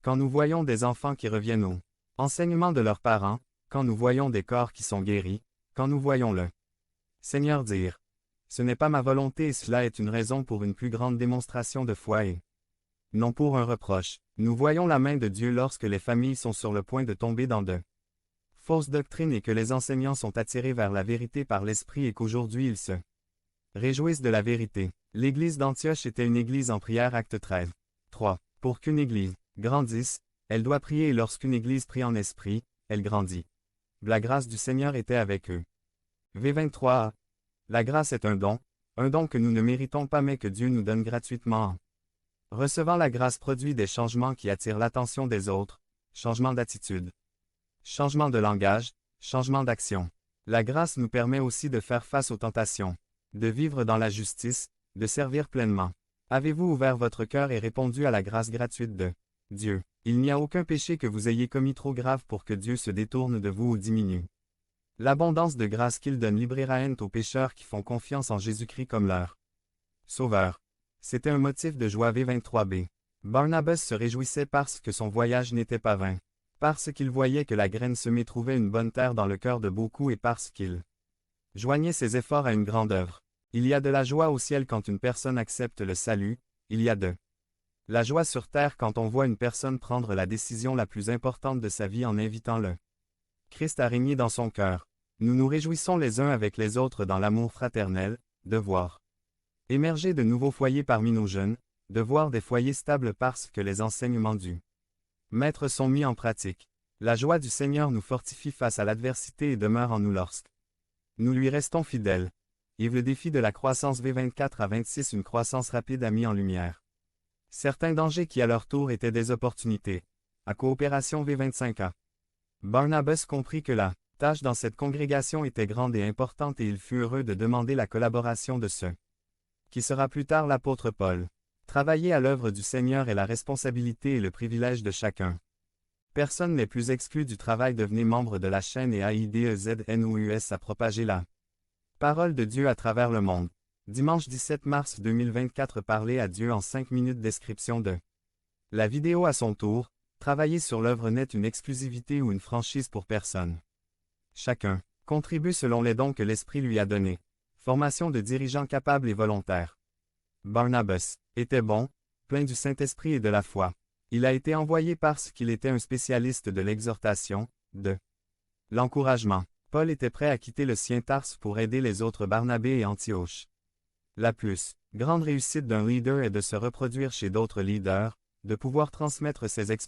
quand nous voyons des enfants qui reviennent au enseignement de leurs parents, quand nous voyons des corps qui sont guéris, quand nous voyons le Seigneur dire « Ce n'est pas ma volonté » et cela est une raison pour une plus grande démonstration de foi et non pour un reproche. Nous voyons la main de Dieu lorsque les familles sont sur le point de tomber dans de fausses doctrines et que les enseignants sont attirés vers la vérité par l'Esprit et qu'aujourd'hui ils se réjouissent de la vérité. L'église d'Antioche était une église en prière. Acte 13. 3. Pour qu'une église grandisse, elle doit prier et lorsqu'une église prie en esprit, elle grandit. La grâce du Seigneur était avec eux. V23a. La grâce est un don que nous ne méritons pas mais que Dieu nous donne gratuitement. Recevant la grâce produit des changements qui attirent l'attention des autres, changement d'attitude, changement de langage, changement d'action. La grâce nous permet aussi de faire face aux tentations, de vivre dans la justice, de servir pleinement. Avez-vous ouvert votre cœur et répondu à la grâce gratuite de Dieu? Il n'y a aucun péché que vous ayez commis trop grave pour que Dieu se détourne de vous ou diminue l'abondance de grâce qu'il donne libre aux pécheurs qui font confiance en Jésus-Christ comme leur Sauveur. C'était un motif de joie. V23b. Barnabas se réjouissait parce que son voyage n'était pas vain, parce qu'il voyait que la graine semée trouvait une bonne terre dans le cœur de beaucoup et parce qu'il joignait ses efforts à une grande œuvre. Il y a de la joie au ciel quand une personne accepte le salut, il y a de la joie sur terre quand on voit une personne prendre la décision la plus importante de sa vie en invitant le Christ à régner dans son cœur. Nous nous réjouissons les uns avec les autres dans l'amour fraternel, de voir émerger de nouveaux foyers parmi nos jeunes, de voir des foyers stables parce que les enseignements du Maître sont mis en pratique. La joie du Seigneur nous fortifie face à l'adversité et demeure en nous lorsque nous lui restons fidèles. Yves le défi de la croissance. V24 à 26. Une croissance rapide a mis en lumière certains dangers qui à leur tour étaient des opportunités. À coopération. V25a. Barnabas comprit que la tâche dans cette congrégation était grande et importante et il fut heureux de demander la collaboration de ceux qui sera plus tard l'apôtre Paul. Travailler à l'œuvre du Seigneur est la responsabilité et le privilège de chacun. Personne n'est plus exclu du travail. Devenez membre de la chaîne et AIDEZNOUS à propager la parole de Dieu à travers le monde. Dimanche 17 mars 2024. Parler à Dieu en 5 minutes. Description de la vidéo. À son tour, travailler sur l'œuvre n'est une exclusivité ou une franchise pour personne. Chacun contribue selon les dons que l'Esprit lui a donnés. Formation de dirigeants capables et volontaires. Barnabas était bon, plein du Saint-Esprit et de la foi. Il a été envoyé parce qu'il était un spécialiste de l'exhortation, de l'encouragement. Paul était prêt à quitter le sien Tars pour aider les autres. Barnabé et Antioche. La plus grande réussite d'un leader est de se reproduire chez d'autres leaders, de pouvoir transmettre ses expériences